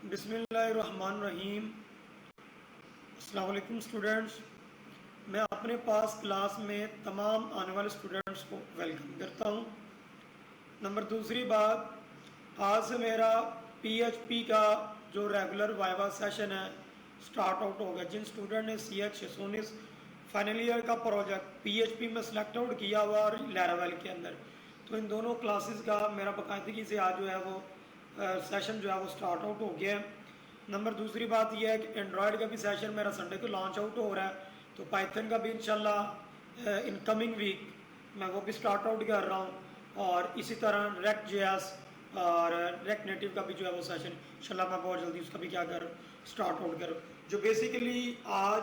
बिस्मिल्लाहिर्रहमानिर्रहीम। अस्सलाम वालेकुम स्टूडेंट्स। मैं अपने पास क्लास में तमाम आने वाले स्टूडेंट्स को वेलकम करता हूं। नंबर दूसरी बात, आज से मेरा पीएचपी का जो रेगुलर वाइवा सेशन है स्टार्ट आउट हो गया। जिन स्टूडेंट ने CH619 फाइनल ईयर का प्रोजेक्ट पीएचपी में सेलेक्ट आउट किया हुआ और लैरावेल के अंदर, तो इन दोनों क्लासेस का मेरा बाकायदगी से आज जो है वो सेशन जो है वो स्टार्ट आउट हो गया है। नंबर दूसरी बात यह है कि एंड्रॉयड का भी सेशन मेरा संडे को लॉन्च आउट हो रहा है, तो पाइथन का भी इंशाल्लाह इन कमिंग वीक मैं वो भी स्टार्ट आउट कर रहा हूँ। और इसी तरह रेक्ट जेएस और रेक्ट नेटिव का भी जो है वो सेशन इंशाल्लाह मैं बहुत जल्दी उसका भी क्या कर स्टार्ट आउट करूँ। जो बेसिकली आज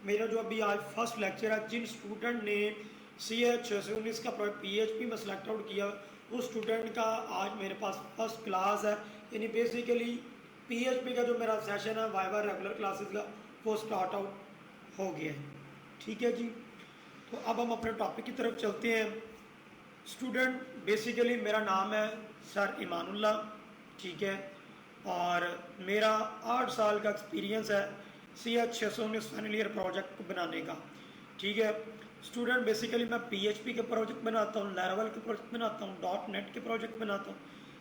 मेरा जो अभी आज फर्स्ट लेक्चर है, जिन स्टूडेंट ने CH619 का PHP में सेलेक्ट आउट किया उस स्टूडेंट का आज मेरे पास फर्स्ट क्लास है। यानी बेसिकली PHP का जो मेरा सेशन है वाइवा रेगुलर क्लासेस का वो स्टार्ट आउट हो गया है। ठीक है जी, तो अब हम अपने टॉपिक की तरफ चलते हैं। स्टूडेंट बेसिकली मेरा नाम है सर ईमानुल्लाह, ठीक है, और मेरा 8 साल का एक्सपीरियंस है CH619 फाइनल ईयर प्रोजेक्ट को बनाने का। ठीक है स्टूडेंट, बेसिकली मैं PHP के प्रोजेक्ट बनाता हूँ, लैरावेल के प्रोजेक्ट बनाता हूँ, .NET के प्रोजेक्ट बनाता हूँ,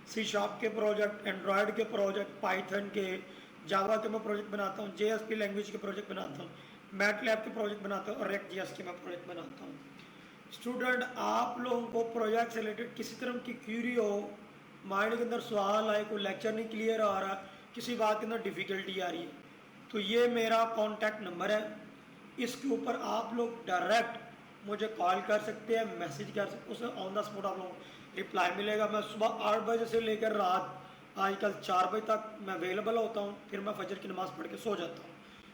C# के प्रोजेक्ट, एंड्रॉयड के प्रोजेक्ट, पाइथन के, जावा के मैं प्रोजेक्ट बनाता हूँ, JSP लैंग्वेज के प्रोजेक्ट बनाता हूँ, मैटलैब के प्रोजेक्ट बनाता हूँ और React.js के मैं प्रोजेक्ट बनाता हूँ। स्टूडेंट, आप लोगों को प्रोजेक्ट से रिलेटेड किसी तरह की क्यूरी हो, माइंड के अंदर सवाल आए, कोई लेक्चर नहीं क्लियर आ रहा, किसी बात के अंदर डिफ़िकल्टी आ रही है, तो ये मेरा कॉन्टैक्ट नंबर है। इसके ऊपर आप लोग डायरेक्ट मुझे कॉल कर सकते हैं, मैसेज कर सकते हैं, उसे ऑन द स्पॉट आप लोगों को रिप्लाई मिलेगा। मैं सुबह 8 बजे से लेकर रात आजकल 4 बजे तक मैं अवेलेबल होता हूँ। फिर मैं फजर की नमाज़ पढ़ के सो जाता हूँ,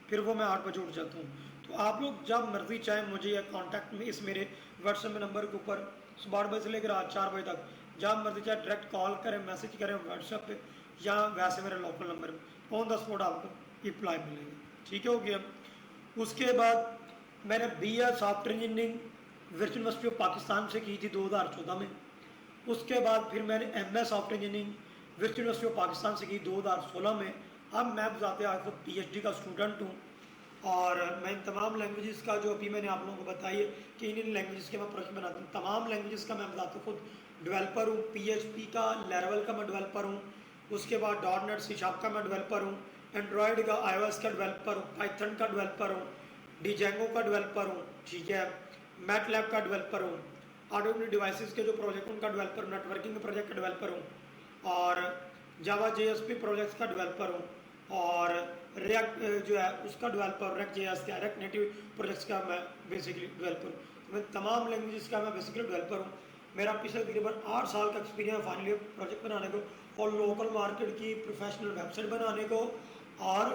फिर वो मैं 8 बजे उठ जाता हूँ। तो आप लोग जब मर्जी चाहें मुझे या कॉन्टैक्ट में इस मेरे व्हाट्सएप नंबर के ऊपर सुबह 8 बजे से लेकर रात 4 बजे तक जब मर्जी चाहे डायरेक्ट कॉल करें, मैसेज करें व्हाट्सएप पे, या वैसे मेरे लोकल नंबर पर ऑन द स्पॉट आपको रिप्लाई मिलेगा। ठीक है, हो गया। उसके बाद मैंने BA software engineering virtual university of Pakistan से की थी 2014 में। उसके बाद फिर मैंने MS software engineering virtual university of Pakistan से की 2016 में। अब मैं बताते आज तो PhD का स्टूडेंट हूँ और मैं इन तमाम लैंग्वेजेस का जो अभी मैंने आप लोगों को बताई है कि इन लैंग्वेजेस के मैं प्रोजेक्ट बनाता हूँ। तमाम लैंग्वेजेस का मैं बताता हूँ, खुद डेवलपर हूँ, PHP का लैरावेल का मैं डेवलपर हूँ, उसके बाद .NET C# का मैं डेवलपर हूँ, एंड्रॉयड का iOS का डेवलपर हूँ, पाइथन का डेवलपर हूँ, डिजेंगो का डेवलपर हूँ, ठीक है, मैटलैब का डेवलपर हूँ, ऑटोमेटिक डिवाइसेस के जो प्रोजेक्ट उनका डेवलपर हूँ, नेटवर्किंग के प्रोजेक्ट का डेवलपर हूँ, और जावा JSP प्रोजेक्ट्स का डेवलपर हूँ, और रिएक्ट जो है उसका डेवलपर, React.js का, React नेटिव प्रोजेक्ट्स का मैं बेसिकली डेवलपर हूँ। तो मैं तमाम लैंग्वेजेस का मैं बेसिकली डेवलपर हूँ। मेरा पिछले तकरीबन 8 साल का एक्सपीरियंस फाइनल ईयर प्रोजेक्ट बनाने को और लोकल मार्केट की प्रोफेशनल वेबसाइट बनाने को और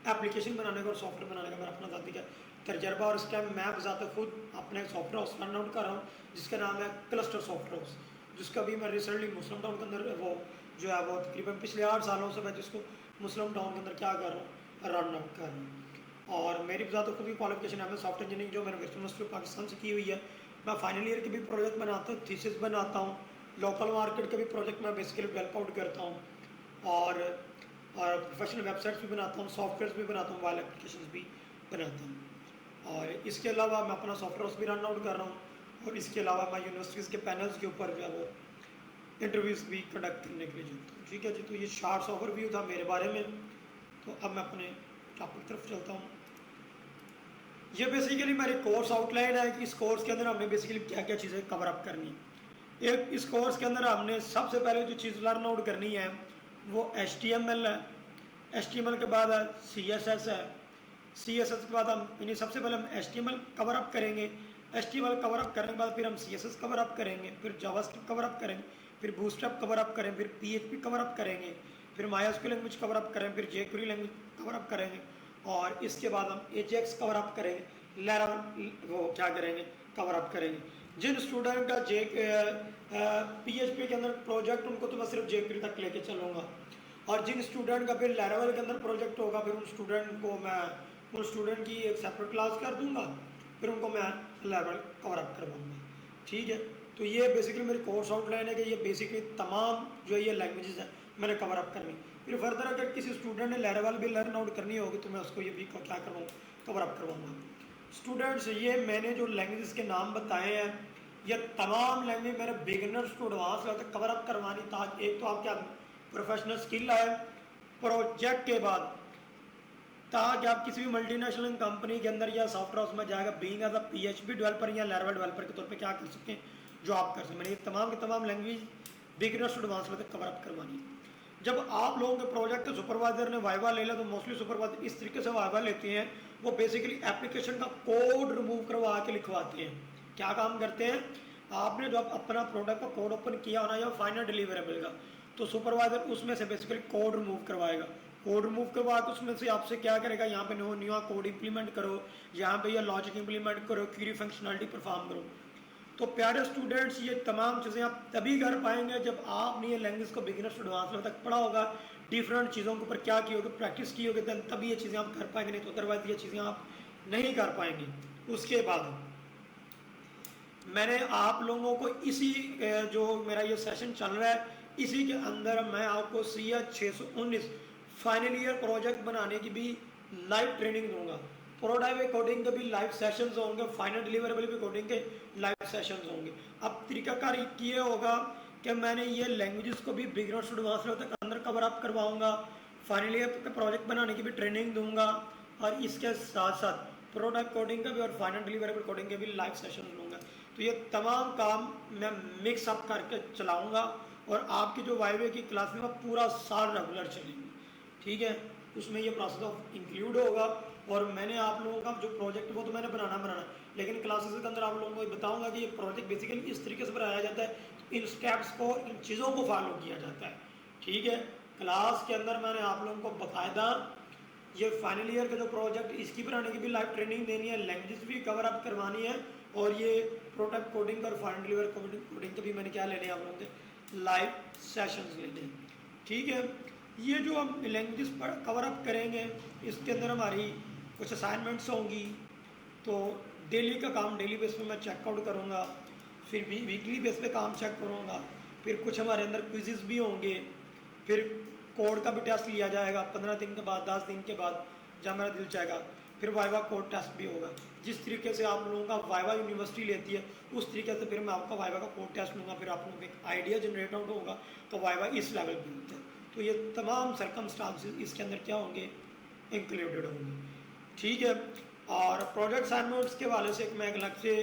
एप्लीकेशन बनाने का और सॉफ्टवेयर बनाने का मेरा अपना ज़ाती का तजर्बा। और इस टाइम मैं बजाते खुद अपने सॉफ्टवेयर हाउस रन आउट कर रहा हूँ जिसका नाम है क्लस्टर सॉफ्टवेयर हाउस, जिसका भी मैं रिसेंटली मुस्लिम टाउन के अंदर वो जो है वो तकरीबन पिछले 8 सालों से मैं जिसको मुस्लिम टाउन के अंदर क्या कर रहा हूँ, रन आउट कर रहा हूँ। और मेरी बजाते खुद की क्वालिफिकेशन है सॉफ्टवेयर इंजीनियरिंग जो मैंने वेस्टर्न यूनिवर्सिटी ऑफ पाकिस्तान से की हुई है। मैं फाइनल ईयर के भी प्रोजेक्ट बनाता हूँ, थीसिस बनाता हूँ, लोकल मार्केट के भी प्रोजेक्ट मैं बेसिकली डेवलप आउट करता हूँ, और प्रोफेशनल वेबसाइट्स भी बनाता हूँ, सॉफ्टवेयर भी बनाता हूँ, मोबाइल एप्लीकेशन भी बनाता हूँ। और इसके अलावा मैं अपना सॉफ्टवेयर हाउस भी रन आउट कर रहा हूँ। और इसके अलावा मैं यूनिवर्सिटीज़ के पैनल्स के ऊपर जो है वो इंटरव्यूज़ भी कंडक्ट करने के लिए जाता हूँ। ठीक है जी, तो ये शॉर्ट्स ओवरव्यू था मेरे बारे में। तो अब मैं अपने टॉपिक तरफ चलता हूँ। ये बेसिकली मेरी कोर्स आउटलाइन है कि इस कोर्स के अंदर हमने बेसिकली क्या क्या चीज़ें कवर अप करनी है। एक, इस कोर्स के अंदर हमने सबसे पहले जो चीज़ लर्न आउट करनी है वो HTML है, HTML के बाद है CSS है, CSS के बाद हम यानी सबसे पहले हम HTML कवर अप करेंगे, HTML कवर अप करने के बाद फिर हम CSS कवर अप करेंगे, फिर जावास्क्रिप्ट कवर अप करेंगे, फिर बूटस्ट्रैप कवर अप करेंगे, फिर PHP कवर अप करेंगे, फिर MySQL लैंग्वेज कवर अप करेंगे, फिर jQuery लैंग्वेज कवर अप करेंगे, और इसके बाद हम AJAX कवर अप करेंगे, लैरावेल वो क्या करेंगे, कवर अप करेंगे। जिन स्टूडेंट का PHP के अंदर प्रोजेक्ट उनको तो मैं सिर्फ jQuery तक लेके चलूँगा, और जिन स्टूडेंट का फिर लैरावेल के अंदर प्रोजेक्ट होगा फिर उन स्टूडेंट को मैं उन स्टूडेंट की एक सेपरेट क्लास कर दूंगा, फिर उनको मैं लैरावेल कवर अप करवाऊंगा। ठीक है, तो ये बेसिकली मेरी कोर्स आउटलाइन है कि ये बेसिकली तमाम जो ये लैंग्वेजेस हैं मैंने कवर अप करनी। फिर फर्दर अगर किसी स्टूडेंट ने लेवल भी लर्न आउट करनी होगी तो मैं उसको ये भी क्या करूँ, कवर अप करवाऊँगा। स्टूडेंट्स, ये मैंने जो लैंग्वेज के नाम बताए हैं, ये तमाम लैंग्वेज मेरे बिगिनर्स टू एडवांस लेवल तक कवर अप करवानी, ताकि एक तो आपके प्रोफेशनल स्किल आए प्रोजेक्ट के बाद, ताकि आप किसी भी मल्टीनेशनल कंपनी के अंदर या सॉफ्टवेयर हाउस में जाएगा being as a PHP developer या लेवल डेवलपर के तौर पे क्या कर सकते हैं, जॉब कर सकते हैं। मैंने ये तमाम के तमाम language beginners to advance level तक कवर अप करवानी है। जब आप लोगों के प्रोजेक्ट सुपरवाइजर ने वाइवा ले लिया तो मोस्टली सुपरवाइजर इस तरीके से वाइवा लेते हैं, वो बेसिकली एप्लीकेशन का कोड रिमूव करवा के लिखवाते हैं। क्या काम करते हैं, आपने जो अपना प्रोडक्ट का कोड ओपन किया होना या फाइनल डिलीवरेबल का, तो सुपरवाइजर उसमें से बेसिकली कोड रिमूव करवाएगा। कोड रिमूव करवा के उसमें से आपसे क्या करेगा, यहाँ पे न्यू कोड इंप्लीमेंट करो, यहाँ पे ये लॉजिक इंप्लीमेंट करो, क्वेरी फंक्शनलिटी परफॉर्म करो। तो प्यारे स्टूडेंट्स, ये तमाम चीज़ें आप तभी कर पाएंगे जब आपने ये लैंग्वेज को बिगिनर से एडवांस लेवल तक पढ़ा होगा, डिफरेंट चीज़ों के ऊपर क्या की होगी, प्रैक्टिस की होगी, तभी ये चीज़ें आप कर पाएंगे, नहीं तो अदरवाइज ये चीज़ें आप नहीं कर पाएंगे। उसके बाद मैंने आप लोगों को इसी जो मेरा ये सेशन चल रहा है, इसी के अंदर मैं आपको CH 619 फाइनल ईयर प्रोजेक्ट बनाने की भी लाइव ट्रेनिंग दूंगा। प्रोटोटाइप कोडिंग के भी लाइव सेशंस होंगे, फाइनल डिलीवरेबल भी कोडिंग के लाइव सेशंस होंगे। अब तरीकाकार ये होगा कि मैंने ये लैंग्वेजेस को भी बिगिनर टू एडवांस लेवल तक अंदर कवर अप करवाऊंगा, फाइनल ईयर का प्रोजेक्ट बनाने की भी ट्रेनिंग दूंगा, और इसके साथ साथ प्रोटोटाइप कोडिंग का भी और फाइनल डिलीवरेबल कोडिंग के भी लाइव सेशन लूँगा। तो ये तमाम काम मैं मिक्स अप करके चलाऊँगा, और आपकी जो वाइवे की क्लास में पूरा साल रेगुलर चलेंगी, ठीक है। उसमें ये प्रोसेस ऑफ इंक्लूड होगा, और मैंने आप लोगों का जो प्रोजेक्ट वो तो मैंने बनाना, लेकिन क्लासेस के अंदर आप लोगों को बताऊंगा कि ये प्रोजेक्ट बेसिकली इस तरीके से बनाया जाता है, इन स्टेप्स को, इन चीज़ों को फॉलो किया जाता है, ठीक है। क्लास के अंदर मैंने आप लोगों को बाकायदा ये फाइनल ईयर का जो प्रोजेक्ट, इसकी बनाने की भी लाइव ट्रेनिंग देनी है, लैंग्वेज भी कवर अप करवानी है, और ये प्रोटोटाइप कोडिंग और फाइनल डिलीवर कोडिंग के भी मैंने क्या लेने हैं आप लोगों के लाइव सेशंस लेने हैं, ठीक है। ये जो हम लैंग्वेजेस पर कवर अप करेंगे, इसके अंदर हमारी कुछ असाइनमेंट्स होंगी, तो डेली का काम डेली बेस पे मैं चेकआउट करूँगा, फिर वीकली बेस पे काम चेक करूँगा, फिर कुछ हमारे अंदर क्विज़ेस भी होंगे, फिर कोड का भी टेस्ट लिया जाएगा 15 दिन के बाद, 10 दिन के बाद जब मेरा दिल चाहेगा, फिर वाइवा कोड टेस्ट भी होगा। जिस तरीके से आप लोगों का वाइवा यूनिवर्सिटी लेती है, उस तरीके से फिर मैं आपका वाइवा का कोड टेस्ट लूँगा, फिर आप लोगों को एक आइडिया जनरेट आउट होगा, तो वाइवा इस लेवल पर होता है। तो ये तमाम सर्कमस्टांसेस इसके अंदर क्या होंगे, इंक्लूडेड होंगे, ठीक है। और प्रोजेक्ट असाइनमेंट्स के वाले से मैं एक अलग से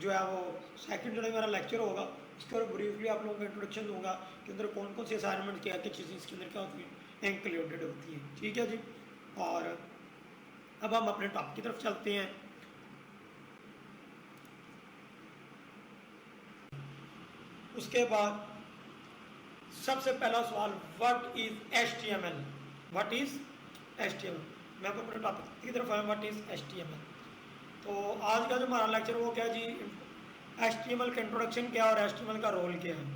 जो है वो सेकंड जो मेरा लेक्चर होगा, उसके ऊपर ब्रीफली आप लोगों को इंट्रोडक्शन दूंगा कि अंदर कौन कौन सी असाइनमेंट क्या क्या चीज़ें इसके अंदर क्या होती है, इंक्लूडेड होती हैं, ठीक है जी। और अब हम अपने टॉपिक की तरफ चलते हैं। उसके बाद सबसे पहला सवाल, what is HTML, what is HTML। मैं आपको अपने टॉपिक की तरफ आया, व्हाट इज HTML। तो आज का जो हमारा लेक्चर वो क्या जी, HTML का इंट्रोडक्शन क्या और HTML का रोल क्या है,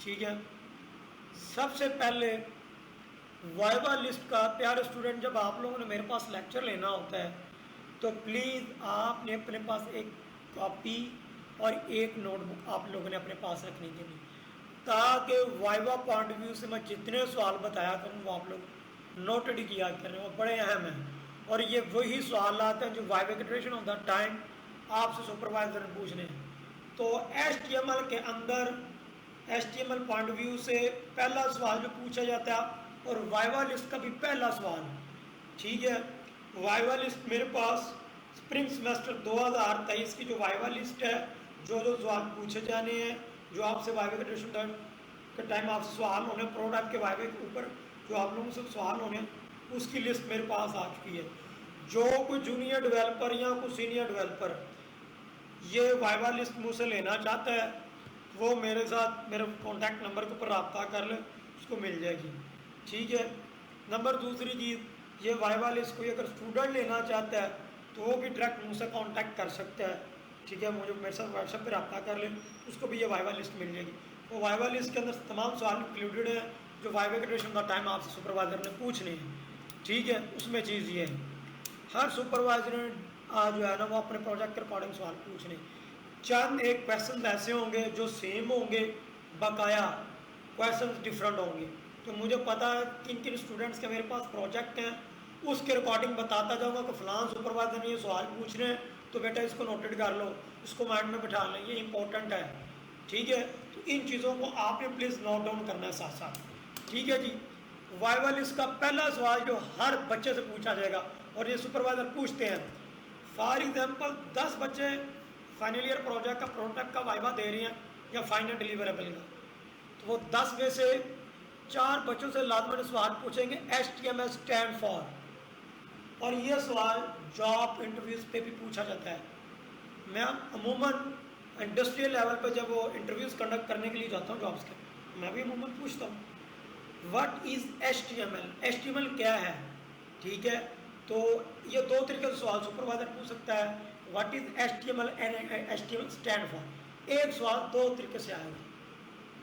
ठीक है। सबसे पहले वाइवा लिस्ट का, प्यारे स्टूडेंट, जब आप लोगों ने मेरे पास लेक्चर लेना होता है तो प्लीज़ आपने अपने पास एक कॉपी और एक नोटबुक आप लोगों ने अपने पास रखने के लिए, ताकि वाइवा पॉइंट व्यू से मैं जितने सवाल बताया करूँ वो आप लोग नोटेड किया करें, वो बड़े अहम हैं। और ये वही सवाल आते हैं जो वाइवा के ड्यूरेशन ऑफ द टाइम आपसे सुपरवाइजर ने पूछने हैं। तो HTML के अंदर HTML पॉइंट व्यू से पहला सवाल जो पूछा जाता है, और वाइवा लिस्ट का भी पहला सवाल, ठीक है। वाइवा लिस्ट मेरे पास स्प्रिंग सेमेस्टर 2023 की जो वाइवा लिस्ट है, जो जो सवाल पूछे जाने हैं, जो आपसे वाइवा के ड्यूरेशन के टाइम आपसे सवाल होने, प्रोडक्ट के वाइवा के ऊपर जो आप लोगों से सवाल होने, उसकी लिस्ट मेरे पास आ चुकी है। जो कोई जूनियर डेवलपर या कोई सीनियर डेवलपर ये वाइवा लिस्ट मुझसे लेना चाहता है, वो मेरे साथ मेरे कॉन्टैक्ट नंबर के ऊपर रब्ता कर ले, उसको मिल जाएगी, ठीक है। नंबर दूसरी चीज़, ये वाइवा लिस्ट कोई अगर स्टूडेंट लेना चाहता है तो वो भी डायरेक्ट मुझसे कांटेक्ट कर सकता है, ठीक है। मुझे मेरे साथ व्हाट्सएप पे रब्ता कर ले, उसको भी ये वाइवा लिस्ट मिल जाएगी। वो वाइवा लिस्ट के अंदर तमाम सवाल इंक्लूडेड हैं जो वाइवा के ड्यूरेशन का टाइम आपसे सुपरवाइजर ने पूछने हैं, ठीक है। उसमें चीज़ ये है, हर सुपरवाइजर ने जो है ना वो अपने प्रोजेक्ट के अकॉर्डिंग सवाल पूछने, चंद एक क्वेश्चन ऐसे होंगे जो सेम होंगे बकाया, क्वेश्चंस डिफरेंट होंगे। तो मुझे पता है किन किन स्टूडेंट्स के मेरे पास प्रोजेक्ट हैं, उसके रिकॉर्डिंग बताता जाऊंगा कि फलां सुपरवाइजर ने ये सवाल पूछ रहे हैं, तो बेटा इसको नोटेड कर लो, इसको माइंड में बिठा लें, ये इंपॉर्टेंट है। ठीक है, तो इन चीज़ों को आपने प्लीज़ नोट डाउन करना है साथ साथ। ठीक है जी। वाइवा लिस्ट का पहला सवाल जो हर बच्चे से पूछा जाएगा, और ये सुपरवाइजर पूछते हैं। फॉर एग्जांपल 10 बच्चे फाइनल ईयर प्रोजेक्ट का प्रोडक्ट का वाइवा दे रहे हैं या फाइनल डिलीवरेबल का, तो वो 10 में से 4 बच्चों से लाजमन सवाल पूछेंगे HTML स्टैंड फॉर। और ये सवाल जॉब इंटरव्यूज पे भी पूछा जाता है। मैं अमूमन इंडस्ट्रियल लेवल पे जब वो इंटरव्यूज कंडक्ट करने के लिए जाता हूँ जॉब्स के, मैं भी अमूमन पूछता हूँ व्हाट इज HTML क्या है। ठीक है, तो ये 2 तरीके से सवाल सुपरवाइजर पूछ सकता है, what is HTML and HTML stand for. एक सवाल 2 तरीके से आएगा,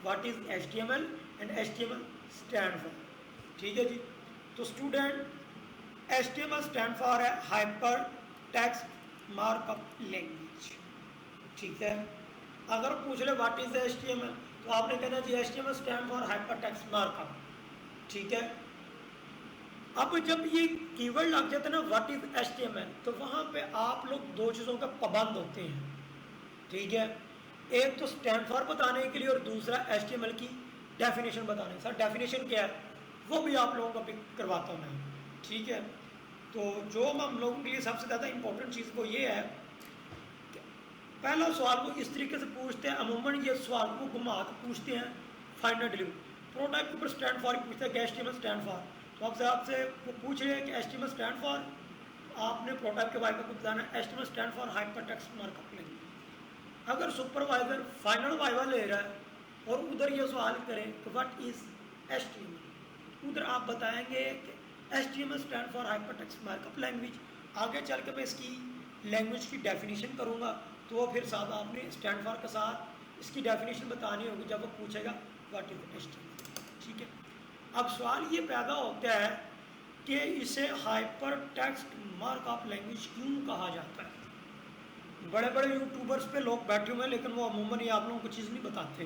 what is HTML and HTML stand for. ठीक है जी। तो स्टूडेंट HTML स्टैंड फॉर है हाइपर टेक्स्ट मार्कअप लैंग्वेज। ठीक है, अगर पूछ ले व्हाट इज HTML, तो आपने कहना जी HTML stand for hyper text markup. ठीक है, अब जब ये कीवर्ड लग जाता है ना व्हाट इज HTML, तो वहां पे आप लोग 2 चीज़ों का पाबंद होते हैं। ठीक है, एक तो स्टैंड फॉर बताने के लिए और दूसरा HTML की डेफिनेशन बताने। सर डेफिनेशन क्या है वो भी आप लोगों को पिक करवाता हूँ मैं। ठीक है, तो जो हम लोगों के लिए सबसे ज़्यादा इंपॉर्टेंट चीज़ वो ये है कि पहला सवाल वो इस तरीके से पूछते हैं, अमूमन ये सवाल को घुमा के पूछते हैं फाइनल डिलीवरी प्रोडक्ट के ऊपर स्टैंड फॉर ही पूछते हैं कि HTML स्टैंड फॉर। तो आपसे वो पूछ रहे हैं कि HTML स्टैंड फॉर, आपने प्रोडक्ट के वाइवा को बताना है HTML stand for hyper text markup language. अगर सुपरवाइजर फाइनल वाइवा ले रहा है और उधर ये सवाल करे कि व्हाट इज HTML, उधर आप बताएंगे कि HTML stand for hyper text markup language. आगे चल के मैं इसकी लैंग्वेज की डेफिनेशन करूँगा, तो वो फिर साथ आपने स्टैंड फॉर के साथ इसकी डेफिनेशन बतानी होगी जब वो पूछेगा व्हाट इज HTML। ठीक है, अब सवाल ये पैदा होता है कि इसे हाइपर टेक्स्ट मार्कअप लैंग्वेज क्यों कहा जाता है। बड़े बड़े यूट्यूबर्स पे लोग बैठे हुए हैं, लेकिन वो अमूमन ये आप लोगों को चीज़ नहीं बताते,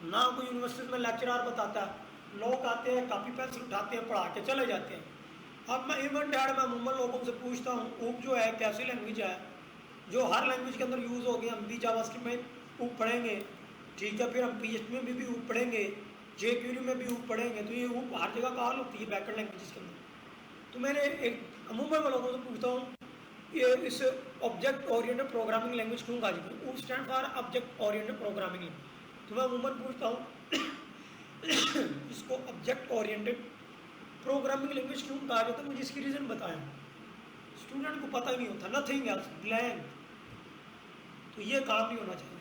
ना कोई यूनिवर्सिटी में लेक्चरार बताता है। लोग आते हैं, कॉपी पेंसिल उठाते हैं, पढ़ा के चले जाते हैं। अब मैं इवन डैड में अमूमन लोगों से पूछता हूँ ऊप जो है कैसी लैंग्वेज है, जो हर लैंग्वेज के अंदर यूज़ होगी। हम भी जावास्क्रिप्ट में ऊप पढ़ेंगे, ठीक है, फिर हम PHP में भी ऊप पढ़ेंगे, jQuery में भी ऊप पढ़ेंगे, तो ये ऊप हर जगह कहाँ होती है बैकएंड लैंग्वेजेस के अंदर। तो मैंने एक अमूमन में लोगों से पूछता हूँ ये इस ऑब्जेक्ट ओरिएंटेड प्रोग्रामिंग लैंग्वेज क्यों कहा जाता है। ऊप stand for object oriented programming language. तो मैं अमूमन पूछता हूँ इसको ऑब्जेक्ट ओरिएंटेड प्रोग्रामिंग लैंग्वेज क्यों कहा जाता है, मुझे इसकी रीज़न बताएं। स्टूडेंट को पता ही नहीं होता, नथिंग एल्स, ब्लैंक। तो ये काम नहीं होना चाहिए।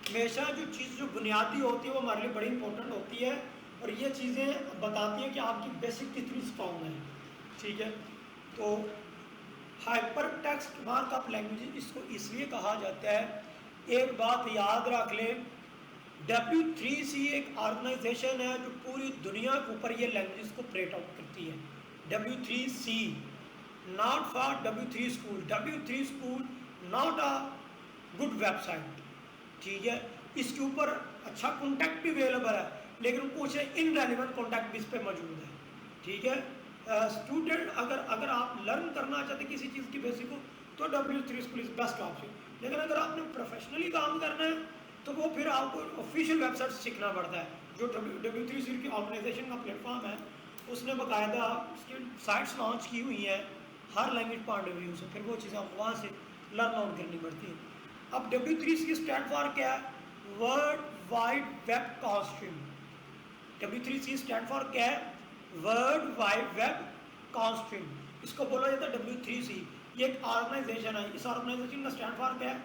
हमेशा जो चीज़ जो बुनियादी होती है वो हमारे लिए बड़ी इंपॉर्टेंट होती है, और ये चीज़ें बताती हैं कि आपकी बेसिक कितनी स्ट्रॉन्ग है। ठीक है, तो हाइपर टेक्स्ट मार्कअप लैंग्वेज इसको इसलिए कहा जाता है, एक बात याद रख लें, W3C एक ऑर्गेनाइजेशन है जो पूरी दुनिया के ऊपर ये लैंग्वेज को ऑपरेट आउट करती है। W3C, not for W3 school. W3 school not a good website. ठीक है, इसके ऊपर अच्छा कॉन्टैक्ट भी अवेलेबल है, लेकिन कुछ इनरेलेवेंट कॉन्टैक्ट भी इस पर मौजूद है। ठीक है, स्टूडेंट अगर आप लर्न करना चाहते किसी चीज़ की बेसिक को, तो W3 school is best option. लेकिन अगर आपने प्रोफेशनली काम करना है तो वो फिर आपको ऑफिशियल वेबसाइट सीखना पड़ता है। जो W3C की ऑर्गेनाइजेशन का प्लेटफॉर्म है, उसने बाकायदा उसकी साइट्स लॉन्च की हुई हैं हर लैंग्वेज पॉइंट ऑफ व्यू से, फिर वो चीज़ें आपको वहाँ से लर्न आउट करनी पड़ती है। अब W3C स्टैंड फॉर क्या है, world wide web consortium. W3C stand for क्या है, वर्ल्ड वाइड वेब कॉन्स्ट्रीम। इसको बोला जाता है W3C। ये एक ऑर्गेनाइजेशन है, इस ऑर्गेनाइजेशन का स्टैंड फॉर क्या है,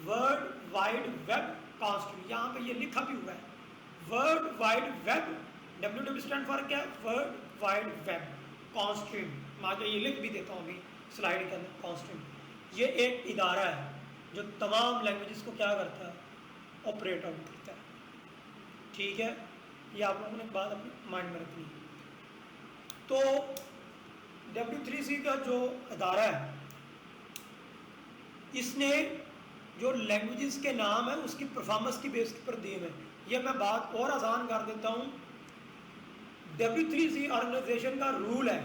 वर्ल्ड वाइड वेब कॉन्स्ट्रीम। यहाँ पे ये लिखा भी हुआ है world wide web. WW stand for क्या है, वर्ल्ड वाइड वेब कॉन्स्ट्रीम। मैं आगे ये लिख भी देता हूँ अभी स्लाइड के अंदर, कॉन्स्ट्रीम। ये एक इदारा है जो तमाम लैंग्वेजेस को क्या करता है, ऑपरेट आउट करता है। ठीक है, ये आप लोगों ने एक बात अपने माइंड में रखनी है। तो W3C का जो अदारा है, इसने जो लैंग्वेजेस के नाम है उसकी परफॉर्मेंस की बेस पर दिए हुए। ये मैं बात और आसान कर देता हूँ। W3C ऑर्गेनाइजेशन का रूल है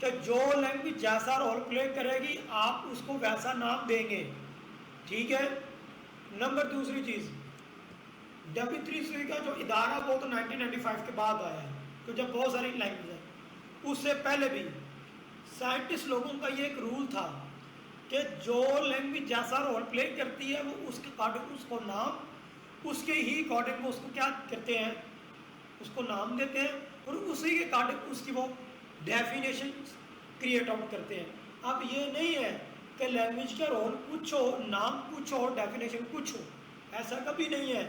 कि जो लैंग्वेज जैसा रोल प्ले करेगी आप उसको वैसा नाम देंगे, ठीक है। नंबर दूसरी चीज, W3C का जो इदारा वो तो 1995 के बाद आया है, तो जब बहुत सारी लैंग्वेज है। उससे पहले भी साइंटिस्ट लोगों का ये एक रूल था कि जो लैंग्वेज जैसा रोल प्ले करती है वो उसके अकॉर्डिंग उसको नाम, उसके ही अकॉर्डिंग वो उसको क्या करते हैं, उसको नाम देते हैं, और उसी के अकॉर्डिंग उसकी वो डेफिनेशन क्रिएट आउट करते हैं। अब ये नहीं है कि लैंग्वेज का रोल कुछ हो, नाम कुछ हो, डेफिनेशन कुछ हो, ऐसा कभी नहीं है।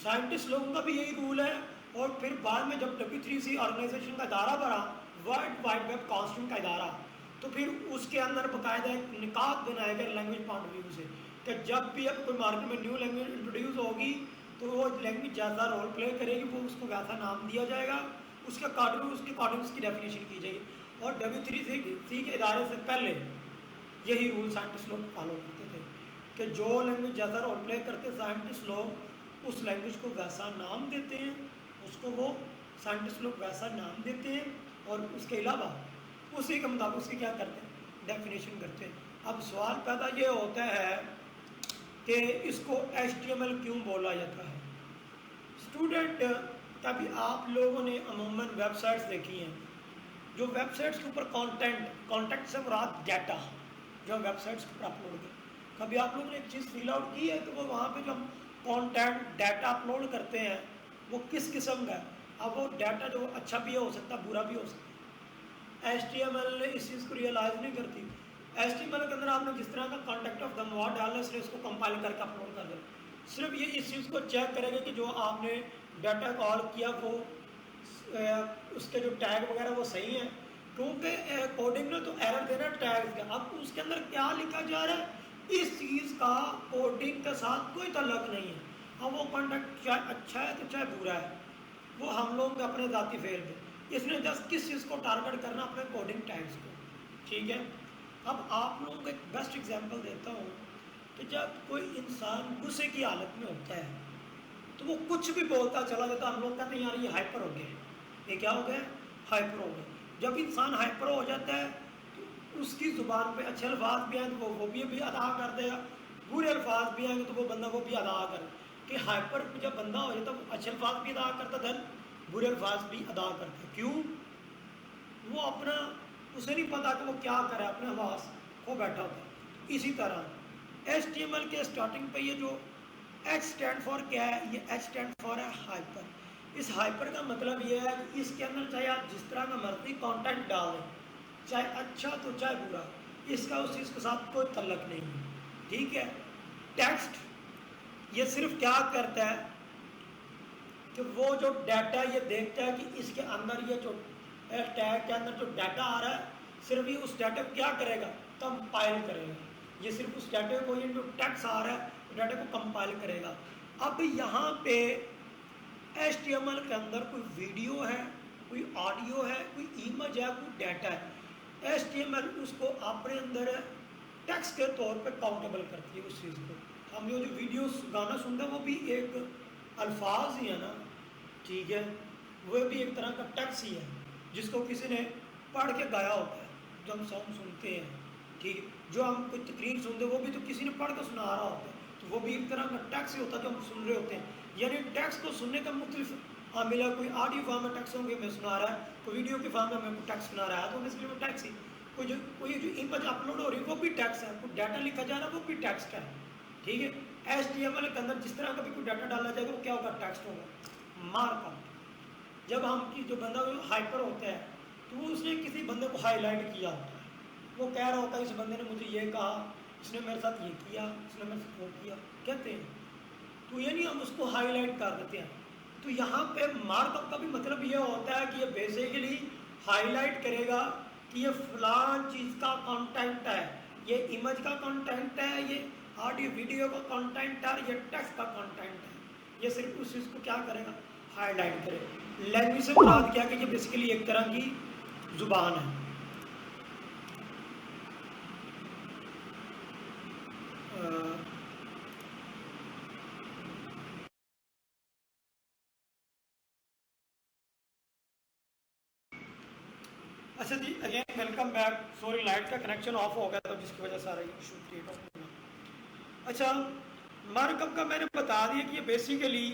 साइंटिस्ट लोगों का भी यही रूल है। और फिर बाद में जब W3C ऑर्गेनाइजेशन का इदारा बना, वर्ल्ड वाइड वेब काउंसिल का इदारा, तो फिर उसके अंदर बाकायदा एक निकात बनाया गया लैंग्वेज पॉइंट ऑफ व्यू से कि जब भी अब कोई मार्केट में न्यू लैंग्वेज इंट्रोड्यूस होगी तो वो लैंग्वेज ज़्यादा रोल प्ले करेगी, वो उसको वैसा नाम दिया जाएगा, उसके अकॉर्डिंग उसकी डेफिनेशन की जाएगी। और W3C के इदारे से पहले यही रूल साइंटिस्ट लोग फॉलो करते थे कि जो लैंग्वेज ज़्यादा रोल प्ले करते साइंटिस्ट लोग उस लैंग्वेज को वैसा नाम देते हैं, उसको वो साइंटिस्ट लोग वैसा नाम देते हैं, और उसके अलावा उसी के मुताबिक उसकी क्या करते हैं, डेफिनेशन करते हैं। अब सवाल पैदा ये होता है कि इसको HTML क्यों बोला जाता है। स्टूडेंट, कभी आप लोगों ने अमूमन वेबसाइट्स देखी हैं, जो वेबसाइट्स के ऊपर कॉन्टेंट से मुराद डाटा जो वेबसाइट्स के ऊपर अपलोड कर, कभी आप लोगों ने एक चीज़ फिल आउट की है तो वो वहाँ पे जो हम कॉन्टेंट डाटा अपलोड करते हैं वो किस किस्म का है। अब वो डाटा जो अच्छा भी हो सकता है, बुरा भी हो सकता है। HTML ने इस चीज़ को रियलाइज़ नहीं करती। HTML के अंदर आपने जिस तरह का कॉन्टेक्ट ऑफ द वर्ड डालना है इसलिए उसको कंपाइल करके अपलोड कर देना, सिर्फ ये इस चीज़ को चेक करेगा कि जो आपने डाटा कॉल किया वो उसके जो टैग वगैरह वो सही है, क्योंकि कोडिंग ने तो एरर देना टैग का। अब उसके अंदर क्या लिखा जा रहा है इस चीज़ का कोडिंग के साथ कोई ताल्लुक नहीं है। अब वो कॉन्टेक्ट चाहे अच्छा है तो चाहे बुरा है, वो हम लोग अपने ज़ाती फेल पे, इसने जस्ट किस चीज़ को टारगेट करना, अपने कोडिंग टैग्स को, ठीक है। अब आप लोगों को एक बेस्ट एग्जांपल देता हूँ कि जब कोई इंसान गुस्से की हालत में होता है तो वो कुछ भी बोलता चला जाता, हम लोग कहते हैं यार ये हाइपर हो गया, ये क्या हो गया, हाइपर हो गया। जब इंसान हाइपर हो जाता है तो उसकी ज़ुबान पे अच्छे अल्फाज भी आएंगे तो वो भी अदा कर देगा, बुरे अल्फाज भी आएंगे तो वो बंदा वो भी अदा करे। कि हाइपर जब बंदा हो जाता है अच्छे अल्फाज भी अदा करता था, बुरे अल्फाज भी अदा करता, क्यों, वो अपना उसे नहीं पता कि वो क्या करे, अपने हवास खो बैठा होता है। इसी तरह HTML के स्टार्टिंग पे ये जो H स्टैंड फॉर क्या है, ये H स्टैंड फॉर है हाइपर। इस हाइपर का मतलब ये है कि इसके अंदर चाहे आप जिस तरह का मर्जी कंटेंट डाल दें, चाहे अच्छा तो चाहे बुरा, इसका उस चीज़ के साथ कोई तल्लक नहीं है, ठीक है। टेक्स्ट ये सिर्फ क्या करता है कि वो जो डाटा ये देखता है कि इसके अंदर ये जो टैग के अंदर जो डाटा आ रहा है, सिर्फ ये उस डाटा को क्या करेगा, कंपाइल करेगा। ये सिर्फ उस डाटा को, ये जो टेक्स्ट आ रहा है डाटा को कंपाइल करेगा। अब यहाँ पे HTML के अंदर कोई वीडियो है, कोई ऑडियो है, कोई इमेज है, कोई डाटा है, HTML उसको अपने अंदर टेक्स्ट के तौर पे काउंटेबल करती है उस चीज़ को। हम जो वीडियो गाना सुनते हैं वो भी एक अल्फाज ही है ना, ठीक है, वो भी एक तरह का टेक्स्ट ही है जिसको किसी ने पढ़ के गाया होता है। जो हम सॉन्ग सुनते हैं, ठीक है, जो हम कोई तकरीर सुनते हैं वो भी तो किसी ने पढ़ के सुना रहा होता है, तो वो भी एक तरह का टेक्स्ट ही होता है जो हम सुन रहे होते हैं। यानी टेक्स्ट को सुनने का मुख्तलिफ मिला, कोई ऑडियो फॉर्म में टेक्स्ट होंगे में सुना रहा है, कोई वीडियो के फॉर्म में हमें टेक्स्ट सुना रहा है, तो इसलिए वो टेक्स्ट ही। कोई जो इमेज अपलोड हो रही है वो भी टेक्स्ट है, कोई डाटा लिखा जा रहा है वो भी टेक्स्ट है, ठीक है। HTML के अंदर जिस तरह का भी कोई डाटा डाला जाएगा वो क्या होगा, टेक्स्ट होगा। मार्कअप, जब हम की जो बंदा हाइपर होता है तो वो उसने किसी बंदे को हाईलाइट किया होता है, वो कह रहा होता है इस बंदे ने मुझे ये कहा, इसने मेरे साथ ये किया, इसने मेरे साथ वो किया, कहते हैं, तो ये नहीं हम उसको हाईलाइट कर देते हैं। तो यहाँ पे मार्कअप का भी मतलब ये होता है कि ये बेसिकली हाईलाइट करेगा कि ये फलान चीज़ का कंटेंट है, ये इमेज का कंटेंट है, ये ऑडियो वीडियो का कंटेंट है, ये टेक्स्ट का कंटेंट है। ये सिर्फ उस चीज़ को क्या करेगा, हाईलाइट करेगा। लैंग्वेज से मुराद क्या कि ये बेसिकली एक तरह की जुबान है। अच्छा जी, again welcome back. Sorry, light का कनेक्शन ऑफ हो गया था जिसकी वजह से सारा इशू क्रिएट हो गया। अच्छा, मार्कअप का मैंने बता दिया कि ये बेसिकली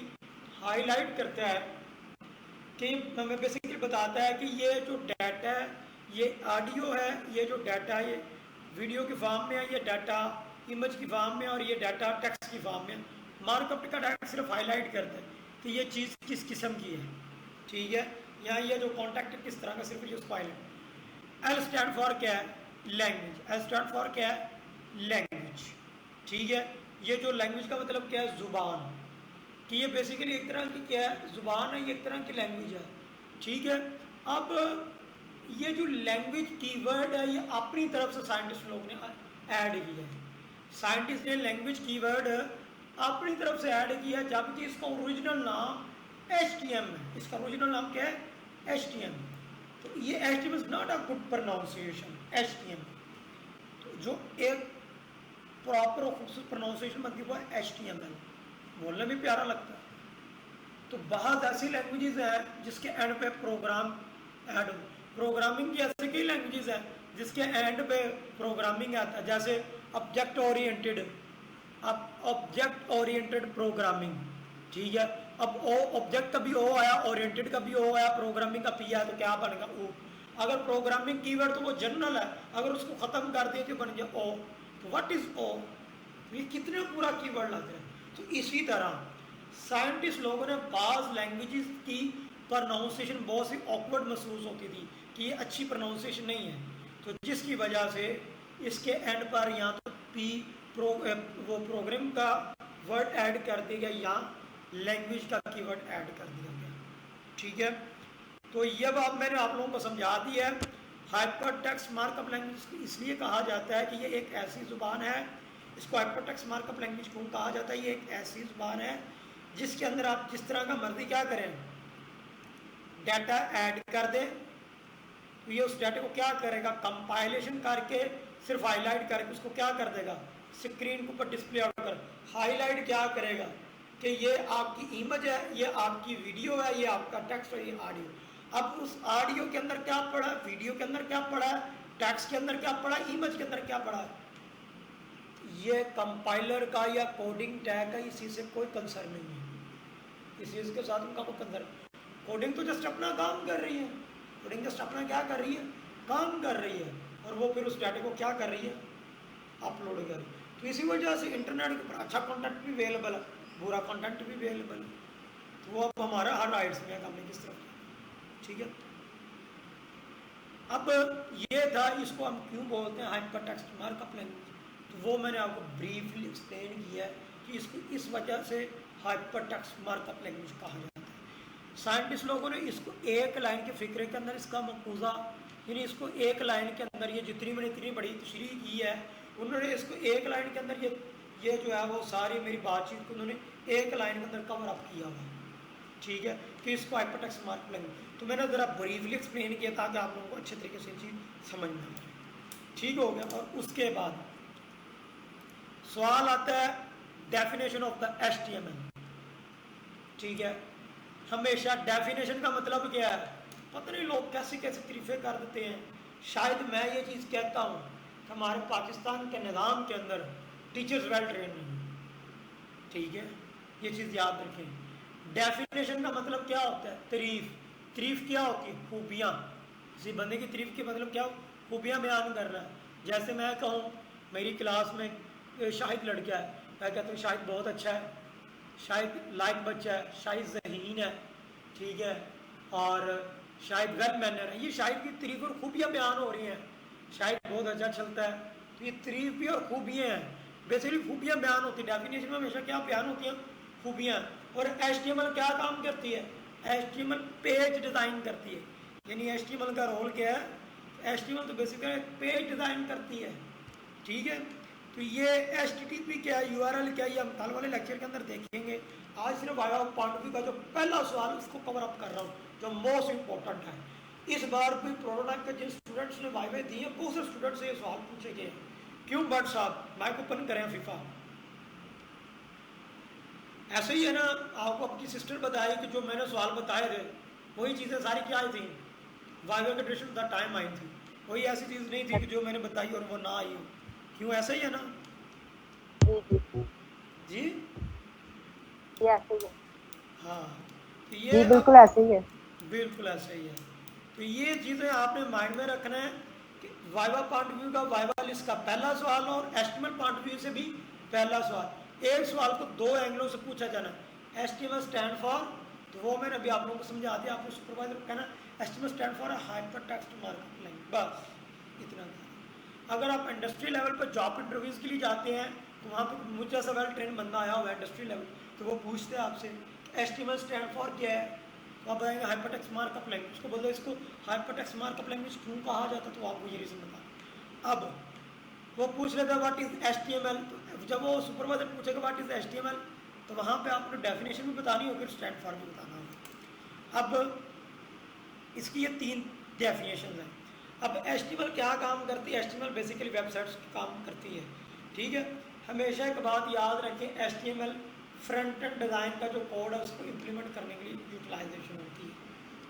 हाईलाइट करता है कि हमें बेसिकली बताता है कि ये जो डाटा है ये ऑडियो है, ये जो डाटा है ये वीडियो की फॉर्म में है, ये डाटा इमेज की फॉर्म में, और ये डाटा टेक्स्ट की फॉर्म में। मार्कअप का डाटा सिर्फ हाईलाइट करता है कि ये चीज़ किस किस्म की है। ठीक है, यहाँ ये जो कॉन्टैक्ट किस तरह का, सिर्फ ये उसको हाईलाइट। एल स्टैंड फॉर क्या है? लैंग्वेज। एल स्टैंड फॉर क्या है? लैंग्वेज। ठीक है, ये जो लैंग्वेज का मतलब क्या है? जुबान। कि ये बेसिकली एक तरह की क्या है? जुबान है, ये एक तरह की लैंग्वेज है। ठीक है, अब ये जो लैंग्वेज कीवर्ड है ये अपनी तरफ से साइंटिस्ट लोग ने ऐड किया है। साइंटिस्ट ने लैंग्वेज कीवर्ड अपनी तरफ से ऐड किया है, जबकि इसका ओरिजिनल नाम HTM है। इसका ओरिजिनल नाम क्या है? HTM। तो ये HTM is not a good pronunciation. HTM तो जो एक प्रॉपर और खूबसूरत प्रोनाउंसिएशन बनती है वो है HTML। बोलने में प्यारा लगता है। तो बहुत ऐसी लैंग्वेजेस हैं जिसके एंड पे प्रोग्राम ऐड हो। प्रोग्रामिंग की ऐसी कई लैंग्वेजेस हैं जिसके एंड पे प्रोग्रामिंग आता है, जैसे ऑब्जेक्ट ओरिएंटेड। अब ऑब्जेक्ट ओरिएंटेड प्रोग्रामिंग। ठीक है, अब ओ ऑब्जेक्ट का भी ओ आया, ओरिएंटेड का भी ओ आया, प्रोग्रामिंग का पी आया, तो क्या बनेगा? ओ। अगर प्रोग्रामिंग कीवर्ड तो वो जनरल है, अगर उसको खत्म कर दिया तो बन गया ओ। तो व्हाट इज ओ? ये कितने पूरा कीवर्ड लाते हैं। तो इसी तरह साइंटिस्ट लोगों ने बाज लैंग्वेजेस की प्रोनाउंसिएशन बहुत सी ऑकवर्ड महसूस होती थी कि ये अच्छी प्रोनाउंसिएशन नहीं है, तो जिसकी वजह से इसके एंड पर यहाँ तो पी वो प्रोग्राम का वर्ड ऐड कर दिया गया, यहाँ लैंग्वेज का कीवर्ड ऐड कर दिया गया। ठीक है, तो ये बात मैंने आप लोगों को समझा दी है। हाइपरटेक्स्ट मार्कअप लैंग्वेज इसलिए कहा जाता है कि ये एक ऐसी जुबान है, इसको हाइपरटेक्स्ट मार्कअप लैंग्वेज क्यों कहा जाता है? ये एक ऐसी जुबान है जिसके अंदर आप जिस तरह का मर्जी क्या करें, डाटा ऐड कर दें, तो ये उस डाटा को क्या करेगा? कंपाइलेशन करके सिर्फ हाईलाइट करके उसको क्या कर देगा? स्क्रीन के ऊपर डिस्प्ले आउट कर। हाईलाइट क्या करेगा कि ये आपकी इमेज है, ये आपकी वीडियो है, ये आपका टेक्स्ट है, ये ऑडियो। अब उस ऑडियो के अंदर क्या पड़ा है, वीडियो के अंदर क्या पड़ा है, टेक्स्ट के अंदर क्या पड़ा है, इमेज के अंदर क्या पड़ा है, ये कंपाइलर का या कोडिंग टैग का इसी से कोई कंसर्न नहीं है। इस चीज़ के साथ उनका कोई कंसर्न। कोडिंग तो जस्ट अपना काम कर रही है। कोडिंग जस्ट अपना क्या कर रही है? काम कर रही है, और वो फिर उस डाटा को क्या कर रही है? अपलोड कर रही है। तो इसी वजह से इंटरनेट के ऊपर अच्छा कंटेंट भी अवेलेबल है, बुरा कंटेंट भी अवेलेबल है। तो वो अब हमारा हर राइट्स में हमने किस तरफ। ठीक है, अब ये था, इसको हम क्यों बोलते हैं हाइपरटेक्स्ट मार्कअप लैंग्वेज। तो वो मैंने आपको ब्रीफली एक्सप्लेन किया है कि इसको इस वजह से हाइपरटेक्स्ट मार्कअप लैंग्वेज कहा जाता है। साइंटिस्ट लोगों ने इसको एक लाइन के फिक्रे के अंदर इसका मकूजा, यानी इसको एक लाइन के अंदर, ये जितनी मैंने इतनी बड़ी तशरीह की है, उन्होंने इसको एक लाइन के अंदर ये जो है वो सारी मेरी बातचीत को उन्होंने एक लाइन के अंदर कवर अप किया हुआ है। ठीक है, कि इसको हाइपरटेक्स्ट मार्कअप लैंग्वेज। तो मैंने ज़रा ब्रीफली एक्सप्लेन किया ताकि आप लोगों को अच्छे तरीके से चीज़ समझ में आए। ठीक हो गया। और उसके बाद सवाल आता है डेफिनेशन ऑफ द HTML। ठीक है, हमेशा डेफिनेशन का मतलब क्या है? पता नहीं लोग कैसे कैसे तरीफे कर देते हैं। शायद मैं ये चीज़ कहता हूँ कि हमारे पाकिस्तान के निज़ाम के अंदर टीचर्स वेल ट्रेन नहीं है। ठीक है, ये चीज़ याद रखें। डेफिनेशन का मतलब क्या होता है? तारीफ। तारीफ क्या होती है? खूबियाँ। किसी बंदे की तारीफ के मतलब क्या? खूबियाँ बयान करना है। जैसे मैं कहूँ मेरी क्लास में शाहिद लड़का है, मैं कहता हूँ शाहिद बहुत अच्छा है, शाहिद लायक बच्चा है, शाहिद ज़हीन है। ठीक है, और शाहिद वेल मैनर है। ये शाहिद की तारीफ और खूबियाँ बयान हो रही हैं। शाहिद बहुत अच्छा चलता है, तो ये तारीफ भी और खूबियाँ हैं। बेसिकली खूबियाँ बयान होती है। डेफिनेशन में हमेशा क्या बयान होती हैं? खूबियाँ। और HTML क्या काम करती है? HTML पेज डिज़ाइन करती है। यानी HTML का रोल क्या है? HTML तो बेसिकली पेज डिज़ाइन करती है। ठीक है, तो ये HTTP क्या है, URL क्या है, ये हम कल वाले लेक्चर के अंदर देखेंगे। आज सिर्फ वाइवा पॉइंट ऑफ व्यू का जो पहला सवाल उसको कवर अप कर रहा हूँ, जो मोस्ट इंपॉर्टेंट है। इस बार भी प्रोडक्ट के जिन स्टूडेंट्स ने वाइवे दिए हैं, बहुत से स्टूडेंट से ये सवाल पूछे गए। क्यों भट्ट साहब, माइक ओपन करें फीफा। ऐसे ही है ना, आपको अपनी सिस्टर बताई कि जो मैंने सवाल बताए थे वही चीज़ें सारी क्या आई थी? वाइवा के ड्यूरेशन द टाइम आई थी, कोई ऐसी चीज़ नहीं थी कि जो मैंने बताई और वो ना आई हो। क्यों, ऐसा ही है ना जी? ये ऐसे ही है। हाँ, तो ये जी अब बिल्कुल ऐसे ही है। बिल्कुल ऐसा ही है। तो ये चीज़ें आपने माइंड में रखना है कि वाइवा पॉइंट व्यू का वाइवा लिस्ट का पहला सवाल और एस्टिमेट पॉइंट व्यू से भी पहला सवाल, एक सवाल को दो एंगलों से पूछा जाना है। एस्टिमेट स्टैंड फॉर, तो वो मैंने अभी आप लोगों को समझा दिया, आपको सुपरवाइजर को कहना estimate stand for hyper text markup language, बस इतना। अगर आप इंडस्ट्री लेवल पर जॉब इंटरव्यूज के लिए जाते हैं तो वहाँ पे मुझे जैसा वेल ट्रेन बंदा आया हुआ है इंडस्ट्री लेवल, तो वो पूछते हैं आपसे एस्टिमेट स्टैंड फॉर क्या है, तो आप बताएंगे हाइपरटेक्स्ट मार्कअप लैंग्वेज। उसको बोलो इसको हाइपरटेक्स्ट मार्कअप लैंग्वेज क्यों कहा जाता है, तो आपको ये रीजन बता। अब वो पूछ लेता है व्हाट इज एचटीएमएल, तो जब वो सुपरवाइजर पूछेगा व्हाट इज एचटीएमएल, तो वहाँ पे आपने डेफिनेशन भी बतानी होगी, स्टैंड फॉर भी बताना होगा। अब इसकी ये तीन डेफिनेशन हैं। अब एचटीएमएल क्या काम करती है, एचटीएमएल बेसिकली वेबसाइट्स काम करती है, ठीक है। हमेशा एक बात याद रखें, एचटीएमएल फ्रंट एंड डिज़ाइन का जो कोड है उसको इम्प्लीमेंट करने के लिए यूटिलाइजेशन होती है,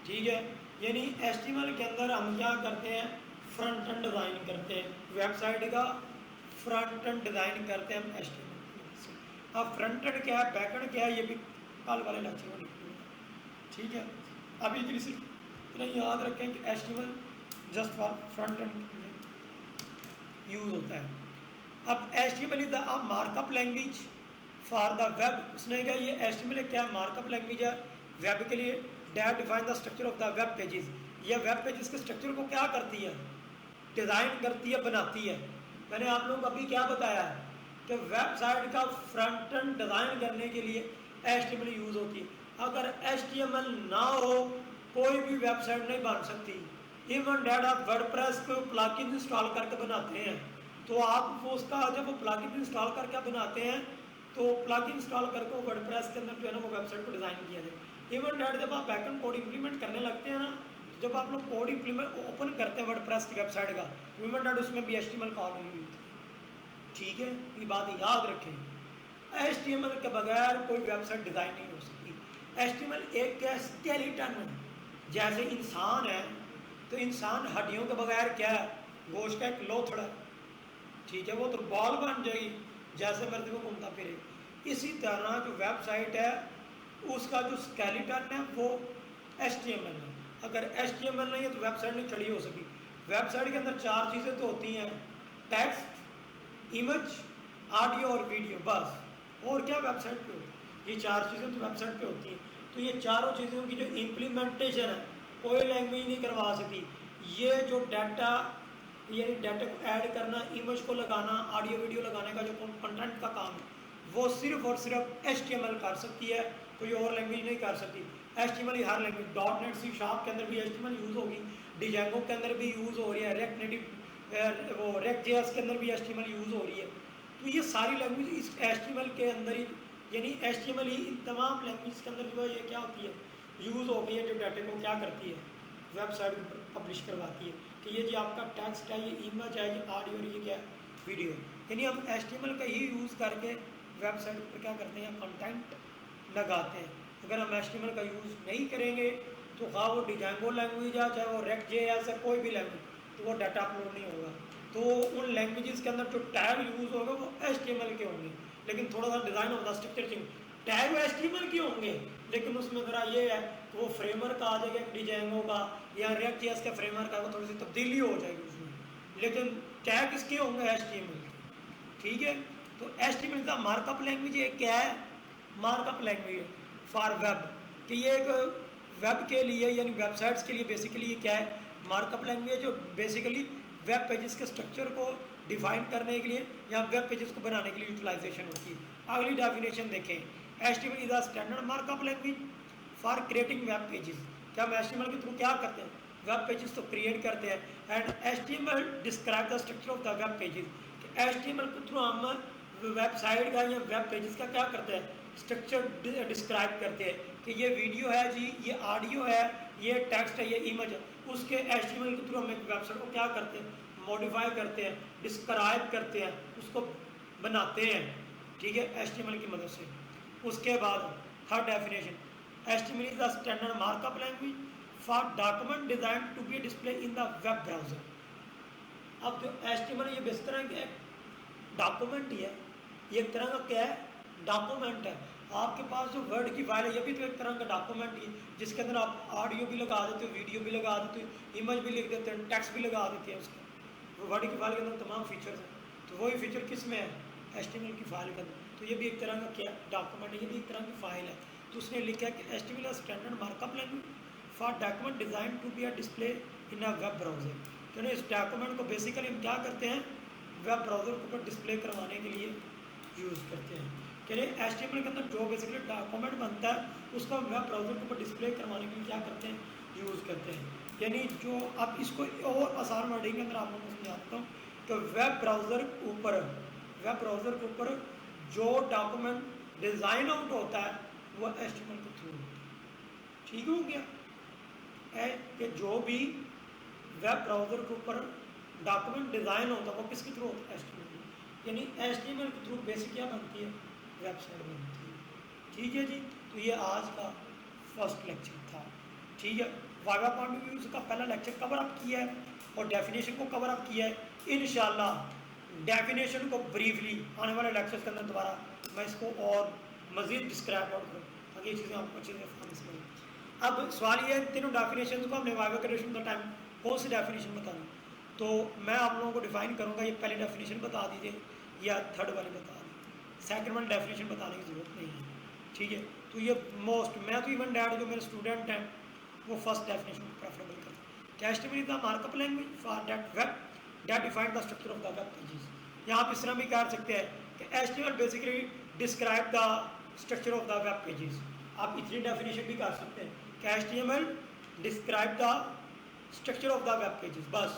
ठीक है। यानी एचटीएमएल के अंदर हम क्या करते हैं, फ्रंट एंड डिज़ाइन करते हैं, वेबसाइट का फ्रंट एंड डिज़ाइन करते हैं हम एचटीएमएल से। अब फ्रंट एंड क्या है, बैक एंड क्या है, ये भी कल वाले लेक्चर में निकलेगा, ठीक है। अभी के लिए इतना याद रखें कि HTML just for front end use होता है। अब HTML is the markup language for the web. उसने कहा ये एचटीएमएल क्या है, मार्कअप लैंग्वेज है वेब के लिए। That define the structure of the web pages. ये वेब पेजेस के स्ट्रक्चर को क्या करती है, डिज़ाइन करती है, बनाती है। मैंने आप लोगों को अभी क्या बताया है कि वेबसाइट का फ्रंट एंड डिज़ाइन करने के लिए एचटीएमएल यूज होती है। अगर एचटीएमएल ना हो कोई भी वेबसाइट नहीं बन सकती। इवन डैट आप वर्डप्रेस को प्लगइन इंस्टॉल करके बनाते हैं, तो आप वो उसका जब वो प्लगइन इंस्टॉल करके बनाते हैं तो प्लगइन इंस्टॉल करके वो वर्डप्रेस के अंदर जो है ना वो वेबसाइट को डिज़ाइन किया जाए। इवन डैट जब आप बैकएंड कोड इंप्लीमेंट करने लगते हैं ना, जब आप लोग कोड इंप्लीमेंट ओपन करते हैं वर्डप्रेस की वेबसाइट का, इवन डैट उसमें भी एचटीएमएल का यूज होती है, ठीक है। ये बात याद रखें, एचटीएमएल के बगैर कोई वेबसाइट डिज़ाइन नहीं हो सकती। एचटीएमएल एक स्केलेटन है, जैसे इंसान है तो इंसान हड्डियों के बगैर क्या है, गोश्त का एक लोथड़ा, ठीक है, वो तो बॉल बन जाएगी जैसे मर्जी वो घूमता फिरे। इसी तरह जो वेबसाइट है उसका जो स्केलेटन है वो एचटीएमएल है। अगर एचटीएमएल नहीं है तो वेबसाइट नहीं खड़ी हो सकी। वेबसाइट के अंदर चार चीज़ें तो होती हैं, टेक्स्ट, इमेज, ऑडियो और वीडियो, बस। और क्या वेबसाइट पे होती है, ये चार चीज़ें तो वेबसाइट पे होती हैं। तो ये चारों चीज़ों की जो इम्प्लीमेंटेशन है कोई लैंग्वेज नहीं करवा सकती। ये जो डाटा, यानी डाटा को ऐड करना, इमेज को लगाना, ऑडियो वीडियो लगाने का जो कंटेंट का काम है वो सिर्फ और सिर्फ एचटीएमएल कर सकती है, कोई और लैंग्वेज नहीं कर सकती। एचटीएमएल हर language, dot net C sharp के अंदर भी एचटीएमएल यूज़ होगी, डिजांगो के अंदर भी यूज़ हो रही है, रेक्ट नेटिव वो रेक्ट जेएस के अंदर भी एचटीएमएल यूज़ हो रही है। तो ये सारी लैंग्वेज इस एचटीएमएल के अंदर ही, यानी एचटीएमएल ही इन तमाम लैंग्वेज के अंदर जो है ये क्या होती है, यूज़ हो गई है, जो डाटा को क्या करती है, वेबसाइट पर पब्लिश करवाती है कि ये जी आपका टेक्स्ट है, ये इमेज है, ये ऑडियो और ये क्या है, वीडियो। यानी हम एचटीएमएल का ही यूज़ करके वेबसाइट पर क्या करते हैं, कंटेंट लगाते हैं। अगर हम एचटीएमएल का यूज़ नहीं करेंगे तो हाँ वो डिजांगो लैंग्वेज है, चाहे वो रेक्ट जेएस है, कोई भी लैंग्वेज, तो वो डाटा अपलोड नहीं होगा। तो उन लैंग्वेजेस के अंदर जो टैग यूज़ होगा वो एचटीएमएल के होंगे, लेकिन थोड़ा सा डिज़ाइन होगा, स्ट्रक्चर चेंज। टैग एचटीएमएल के होंगे लेकिन उसमें ज़रा ये है तो वो फ्रेमवर्क आ जाएगा डिजाइनों का या रिएक्ट जेएस के फ्रेमवर्क का, थोड़ी सी तब्दीली हो जाएगी उसमें, लेकिन टैग इसके होंगे एचटीएमएल के, ठीक है। तो एचटीएमएल का मार्कअप लैंग्वेज ये क्या है, मार्कअप लैंग्वेज फॉर वेब, कि ये एक वेब के लिए यानी वेबसाइट्स के लिए बेसिकली ये क्या है, मार्कअप लैंग्वेज जो बेसिकली वेब पेजेस के स्ट्रक्चर को डिफाइन करने के लिए या वेब पेजेस को बनाने के लिए यूटिलाइजेशन होती है। अगली डेफिनेशन देखें, HTML is a standard markup language for creating web pages. क्या हम HTML के थ्रू क्या करते हैं, वेब पेजेस तो क्रिएट करते हैं। And HTML describe the structure of the web pages. HTML के थ्रू हम वेबसाइट का या वेब पेजेस का क्या करते हैं, स्ट्रक्चर डिस्क्राइब करते हैं कि ये वीडियो है जी, ये ऑडियो है, ये टेक्स्ट है, ये इमेज है। उसके HTML के थ्रू हम एक वेबसाइट को क्या करते हैं, मॉडिफाई करते हैं, डिस्क्राइब करते हैं, उसको बनाते हैं, ठीक है, HTML की मदद से। उसके बाद third definition, HTML is the standard markup language for document design to be display in the web browser. अब जो HTML ये बेस तरह के डॉक्यूमेंट ही है, ये एक तरह का क्या है, डॉक्यूमेंट है। आपके पास जो वर्ड की फाइल है ये भी तो एक तरह का डॉक्यूमेंट ही, जिसके अंदर आप ऑडियो भी लगा देते हो, वीडियो भी लगा देते हो, इमेज भी लिख देते हैं, टेक्स्ट भी लगा देते हैं उसके। वो वर्ड की फाइल के अंदर तमाम फीचर्स हैं, तो वही फीचर किस में है, HTML की फाइल के अंदर। तो ये भी एक तरह का क्या डॉक्यूमेंट है, ये भी एक तरह की फाइल है। तो उसने लिखा है कि HTML standard markup language for document design to be a display in a web browser. तो इस डॉक्यूमेंट को बेसिकली हम क्या करते हैं, वेब ब्राउजर के ऊपर डिस्प्ले करवाने के लिए यूज़ करते हैं। HTML के अंदर जो बेसिकली डॉक्यूमेंट बनता है उसको हम वेब ब्राउजर के ऊपर डिस्प्ले करवाने के लिए क्या करते हैं, यूज़ करते हैं। यानी जो अब इसको और आसान वर्डिंग के अंदर आप लोगों को समझाता हूँ, तो वेब ब्राउजर के ऊपर जो डॉक्यूमेंट डिज़ाइन आउट होता है वो HTML के थ्रू होता है। ठीक हो गया है कि जो भी वेब ब्राउजर के ऊपर डॉक्यूमेंट डिज़ाइन होता है वो किसके थ्रू होता है, HTML। यानी HTML के थ्रू बेसिक क्या बनती है, वेबसाइट बनती है। ठीक है जी, तो ये आज का फर्स्ट लेक्चर था। ठीक है, वाइवा पॉइंट ऑफ व्यू का पहला लेक्चर कवर अप किया है और डेफिनेशन को कवर अप किया है। इंशाल्लाह डेफिनेशन को ब्रीफली आने वाले लेक्चर्स के अंदर दोबारा मैं इसको और मज़ीद डिस्क्राइब आउट करूँ ताकि ये चीज़ें आपको अच्छी तरह समझ। अब सवाल ये है, तीनों डेफिनेशन को हमने वाइवा क्रेडिशन का टाइम कौन सी डेफिनेशन बतानी, तो मैं आप लोगों को डिफाइन करूँगा, ये पहली डेफिनेशन बता दीजिए या थर्ड वाली बता दीजिए, सेकंड वाली डेफिनेशन बताने की ज़रूरत नहीं है। ठीक है, तो ये मोस्ट, मैं तो इवन डैड जो मेरे स्टूडेंट हैं वो फर्स्ट डेफिनेशन को प्रेफरेबल करते हैं। HTML is the markup language for that web that define the structure of the web pages. यहाँ आप इस तरह भी कह सकते हैं कि HTML basically describe the structure of the web pages. आप इतनी डेफिनेशन भी कर सकते हैं कि HTML describe the structure of the web pages, बस।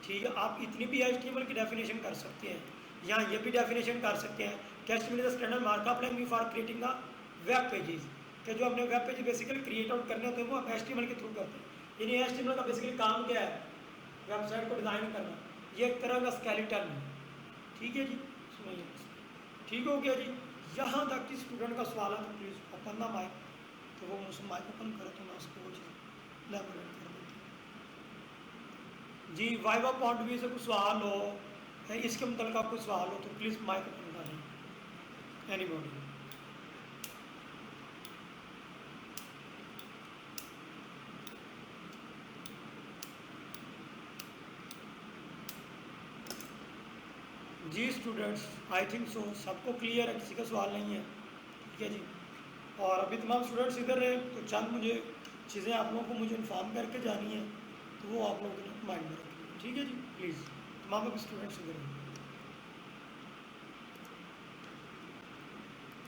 ठीक है, आप इतनी भी HTML की डेफिनेशन कर सकते हैं। यहाँ ये भी डेफिनेशन कर सकते हैं कि HTML is the standard markup language for creating the web pages, कि जो अपने web page basically create out करने होते हैं वो आप HTML के थ्रू करते हैं। यानी HTML का बेसिकली काम क्या है, वेबसाइट को डिज़ाइन करना, ये एक तरह का स्केलेटन है। ठीक है जी, सुनिए, ठीक हो गया जी। यहाँ तक कि स्टूडेंट का सवाल है तो प्लीज़ ओपन द माइक, तो वो मुझसे माइक ओपन करो तो मैं उसको वो चीज़ लेबोरेट कर देती हूँ जी। वाइवा पॉइंट ऑफ व्यू से कुछ सवाल हो, इसके मतलब का कुछ सवाल हो तो प्लीज़ माइक ओपन करें एनीबॉडी। जी स्टूडेंट्स, आई थिंक सो सबको क्लियर है, किसी का सवाल नहीं है। ठीक है जी, और अभी तमाम स्टूडेंट्स इधर हैं तो चंद मुझे चीज़ें आप लोगों को मुझे इन्फॉर्म करके जानी है, तो वो आप लोगों ने माइंड में रखिए। ठीक है जी, प्लीज़ तमाम अभी स्टूडेंट्स इधर हैं।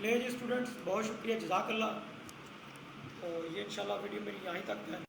ले जी स्टूडेंट्स, बहुत शुक्रिया, जज़ाकल्लाह। और ये इंशाल्लाह वीडियो मेरी यहीं तक है।